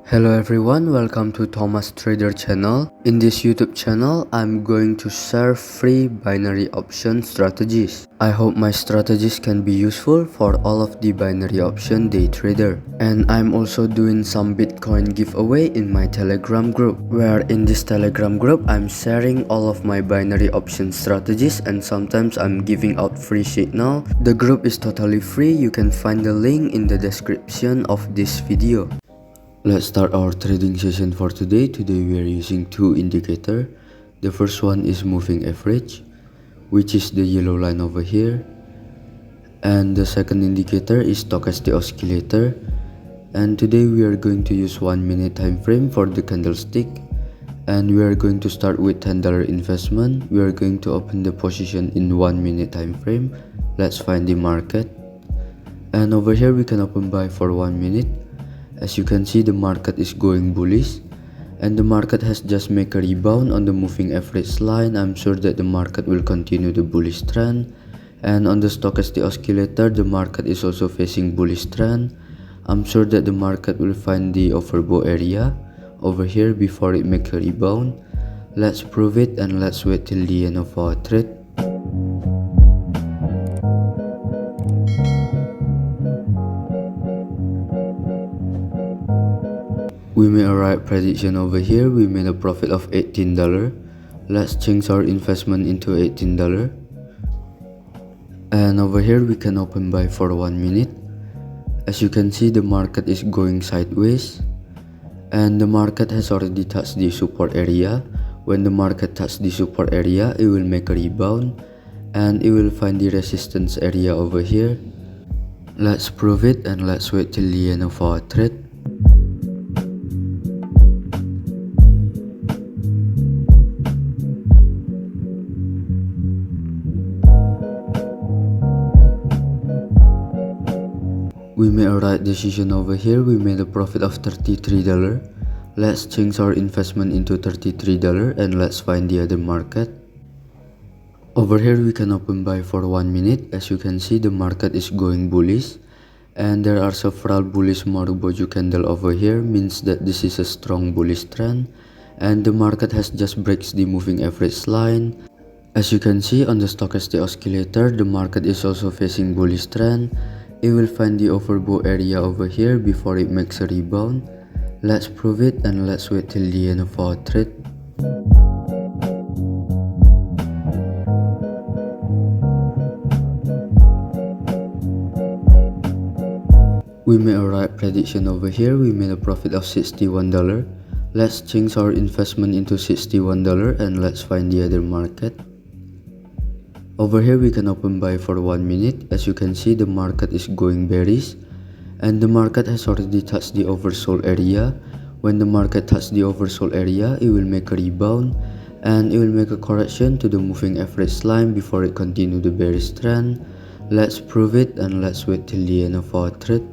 Hello everyone, welcome to Thomas Trader channel. In this YouTube channel, I'm going to share free binary option strategies. I hope my strategies can be useful for all of the binary option day trader. And I'm also doing some Bitcoin giveaway in my Telegram group, where in this Telegram group, I'm sharing all of my binary option strategies and sometimes I'm giving out free signal. The group is totally free. You can find the link in the description of this video. Let's start our trading session for today. Today we are using two indicators. The first one is moving average, which is the yellow line over here. And the second indicator is stochastic oscillator. And today we are going to use 1 minute time frame for the candlestick. And we are going to start with $10 investment. We are going to open the position in 1 minute time frame. Let's find the market. And over here we can open buy for 1 minute. As you can see, the market is going bullish and the market has just made a rebound on the moving average line. I'm sure that the market will continue the bullish trend, and on the stochastic oscillator the market is also facing bullish trend. I'm sure that the market will find the overbought area over here before it makes a rebound. Let's prove it and let's wait till the end of our trade. We made a right prediction over here. We made a profit of $18. Let's change our investment into $18. And over here we can open buy for 1 minute. As you can see, the market is going sideways and the market has already touched the support area. When the market touches the support area, it will make a rebound and it will find the resistance area over here. Let's prove it and let's wait till the end of our trade. We made a right decision over here. We made a profit of $33. Let's change our investment into $33 and let's find the other market. Over here we can open buy for 1 minute. As you can see, the market is going bullish and there are several bullish Marubozu candle over here, means that this is a strong bullish trend and the market has just breaks the moving average line. As you can see on the stochastic oscillator, the market is also facing bullish trend. It will find the overbought area over here before it makes a rebound. Let's prove it and let's wait till the end of our trade. We made a right prediction over here. We made a profit of $61. Let's change our investment into $61 and let's find the other market. Over here we can open buy for 1 minute. As you can see, the market is going bearish and the market has already touched the oversold area. When the market touches the oversold area, it will make a rebound and it will make a correction to the moving average line before it continue the bearish trend. Let's prove it and let's wait till the end of our trade.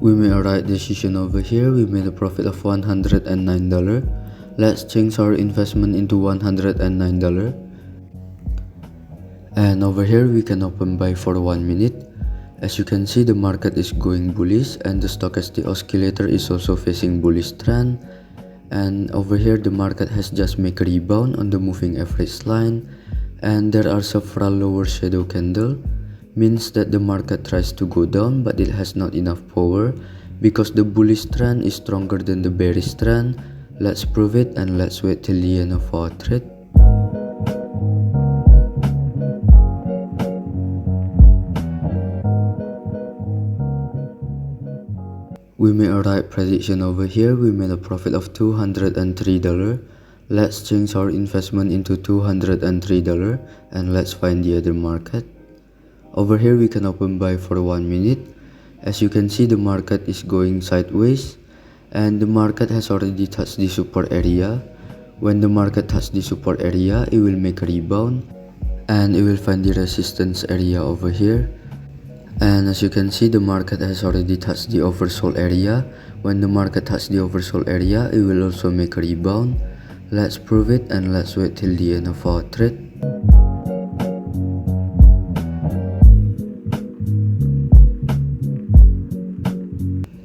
We made a right decision over here. We made a profit of $109. Let's change our investment into $109. And over here we can open buy for 1 minute. As you can see, the market is going bullish and the stochastic oscillator is also facing bullish trend. And over here the market has just made a rebound on the moving average line and there are several lower shadow candle, means that the market tries to go down but it has not enough power because the bullish trend is stronger than the bearish trend. Let's prove it and let's wait till the end of our trade. We made a right prediction over here. We made a profit of $203. Let's change our investment into $203 and let's find the other market. Over here we can open buy for 1 minute. As you can see, the market is going sideways and the market has already touched the support area. When the market touches the support area, it will make a rebound and it will find the resistance area over here. And as you can see, the market has already touched the oversold area. When the market touches the oversold area, it will also make a rebound. Let's prove it and let's wait till the end of our trade.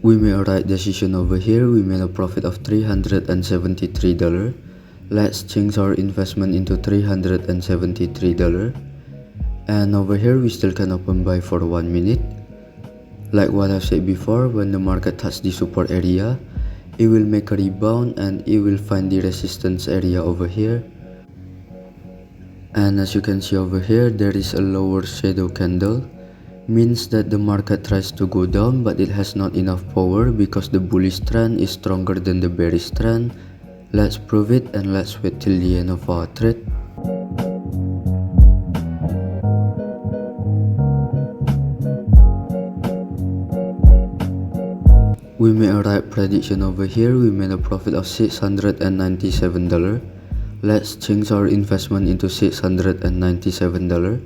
We made a right decision over here. We made a profit of $373. Let's change our investment into $373. And over here we still can open buy for 1 minute. Like what I've said before, when the market touches the support area, it will make a rebound and it will find the resistance area over here. And as you can see over here, there is a lower shadow candle, means that the market tries to go down but it has not enough power because the bullish trend is stronger than the bearish trend. Let's prove it and let's wait till the end of our trade. We made a right prediction over here. We made a profit of $697. Let's change our investment into $697.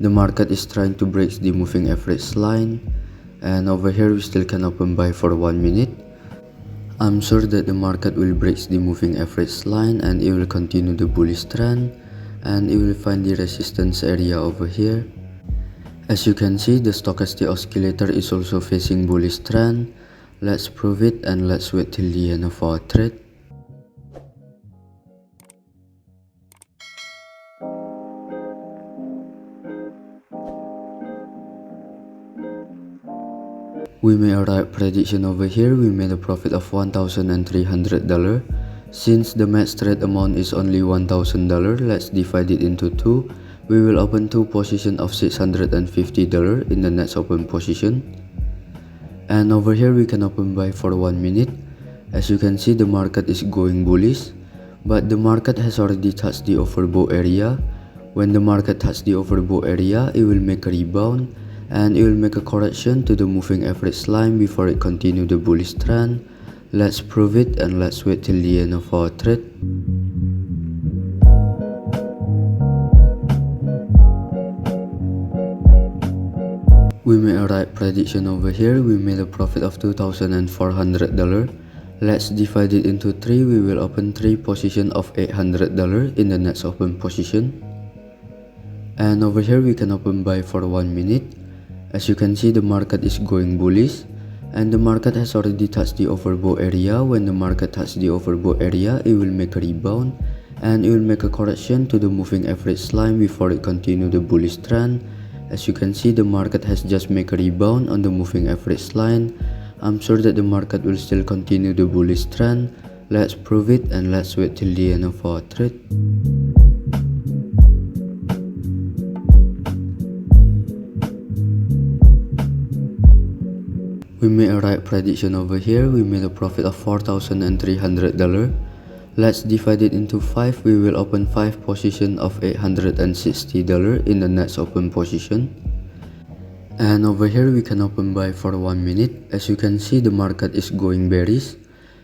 The market is trying to break the moving average line, and over here we still can open buy for 1 minute. I'm sure that the market will break the moving average line and it will continue the bullish trend and it will find the resistance area over here. As you can see, the stochastic oscillator is also facing bullish trend. Let's prove it and let's wait till the end of our trade. We made a right prediction over here. We made a profit of $1,300. Since the max trade amount is only $1,000, let's divide it into two. We will open two positions of $650 in the next open position. And over here we can open buy for 1 minute. As you can see, the market is going bullish, but the market has already touched the overbought area. When the market touches the overbought area, it will make a rebound and it will make a correction to the moving average line before it continue the bullish trend. Let's prove it and let's wait till the end of our trade. We made a right prediction over here. We made a profit of $2,400. Let's divide it into 3. We will open 3 positions of $800 in the next open position. And over here we can open buy for 1 minute. As you can see, the market is going bullish and the market has already touched the overbought area. When the market touches the overbought area, it will make a rebound and it will make a correction to the moving average line before it continue the bullish trend. As you can see, the market has just made a rebound on the moving average line. I'm sure that the market will still continue the bullish trend. Let's prove it and let's wait till the end of our trade. We made a right prediction over here. We made a profit of $4,300. Let's divide it into 5. We will open 5 positions of $860 in the next open position. And over here we can open buy for 1 minute. As you can see, the market is going bearish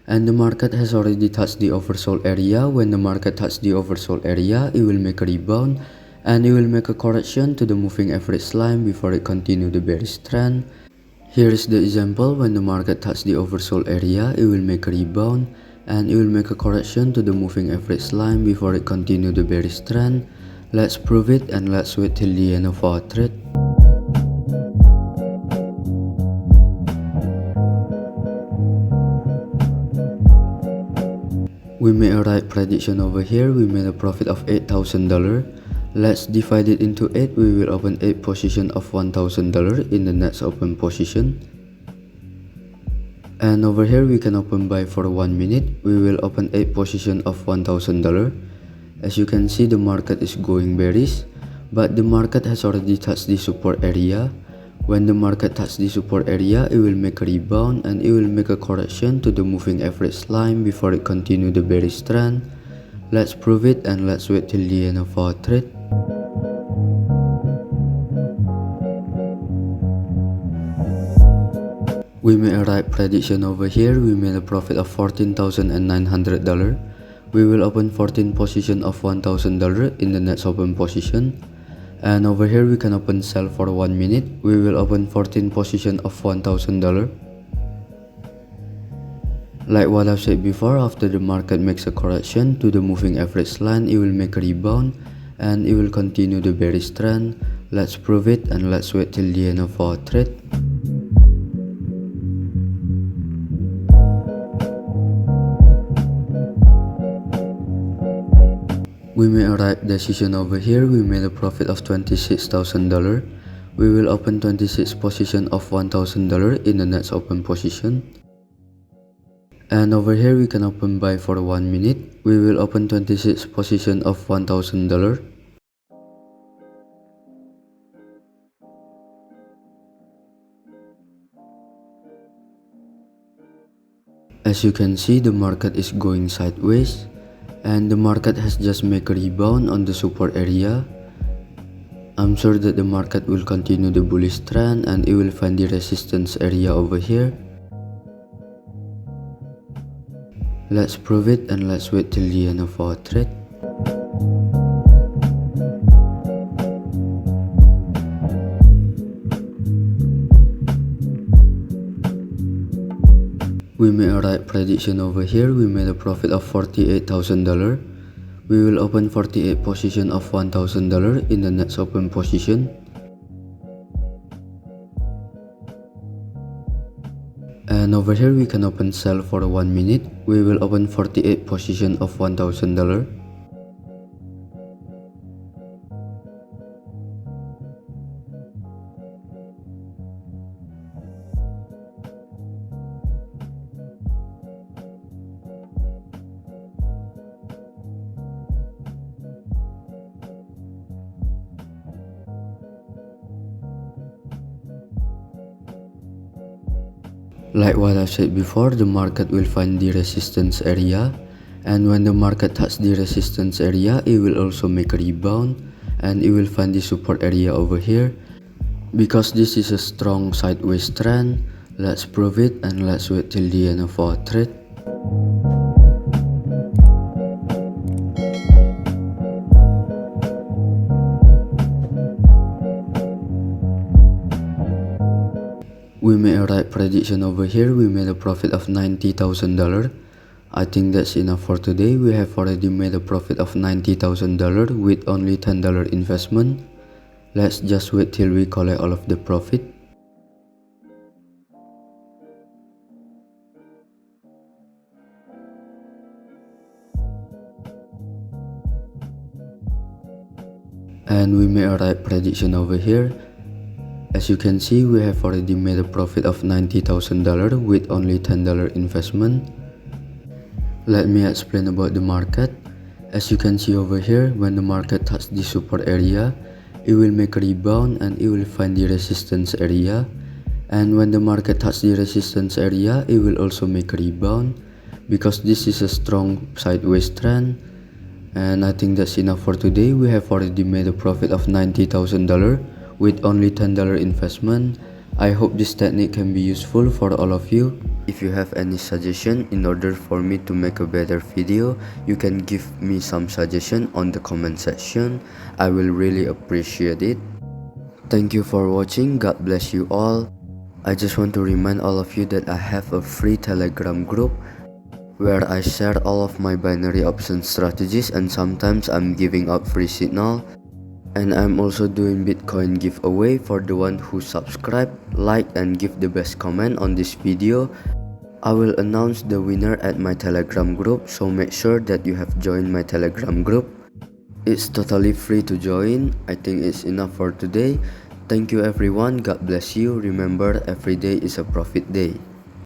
and the market has already touched the oversold area. When the market touches the oversold area, it will make a rebound and it will make a correction to the moving average line before it continue the bearish trend. Here is the example. When the market touches the oversold area, it will make a rebound and it will make a correction to the moving average line before it continue the bearish trend. Let's prove it and let's wait till the end of our trade. We made a right prediction over here. We made a profit of $8,000. Let's divide it into 8. We will open 8 positions of $1,000 in the next open position. And over here we can open buy for 1 minute. We will open 8 positions of $1,000. As you can see, the market is going bearish, but the market has already touched the support area. When the market touches the support area, it will make a rebound and it will make a correction to the moving average line before it continue the bearish trend. Let's prove it and let's wait till the end of our trade. We made a right prediction over here. We made a profit of $14,900. We will open 14 positions of $1,000 in the next open position. And over here we can open sell for 1 minute. We will open 14 positions of $1,000. Like what I've said before, after the market makes a correction to the moving average line, it will make a rebound and it will continue the bearish trend. Let's prove it and let's wait till the end of our trade. We made a right decision over here. We made a profit of $26,000. We will open 26 position of $1,000 in the next open position. And over here we can open buy for 1 minute. We will open 26 position of $1,000. As you can see, the market is going sideways, and the market has just made a rebound on the support area. I'm sure that the market will continue the bullish trend and it will find the resistance area over here. Let's prove it and let's wait till the end of our trade. We made a right prediction over here. We made a profit of $48,000. We will open 48 position of $1,000 in the next open position. And over here we can open sell for 1 minute. We will open 48 position of $1,000. Like what I said before, the market will find the resistance area, and when the market touches the resistance area, it will also make a rebound and it will find the support area over here. Because this is a strong sideways trend, let's prove it and let's wait till the end of our trade. We made a right prediction over here. We made a profit of $90,000. I think that's enough for today. We have already made a profit of $90,000 with only $10 investment. Let's just wait till we collect all of the profit. And we made a right prediction over here. As you can see, we have already made a profit of $90,000 with only $10 investment. Let me explain about the market. As you can see over here, when the market touches the support area, it will make a rebound and it will find the resistance area. And when the market touches the resistance area, it will also make a rebound because this is a strong sideways trend. And I think that's enough for today. We have already made a profit of $90,000 with only $10 investment. I hope this technique can be useful for all of you. If you have any suggestion in order for me to make a better video, you can give me some suggestion on the comment section. I will really appreciate it. Thank you for watching. God bless you all. I just want to remind all of you that I have a free Telegram group where I share all of my binary option strategies, and sometimes I'm giving out free signal. And I'm also doing Bitcoin giveaway for the one who subscribe, like and give the best comment on this video. I will announce the winner at my Telegram group, so make sure that you have joined my Telegram group. It's totally free to join. I think it's enough for today. Thank you everyone. God bless you. Remember, every day is a profit day.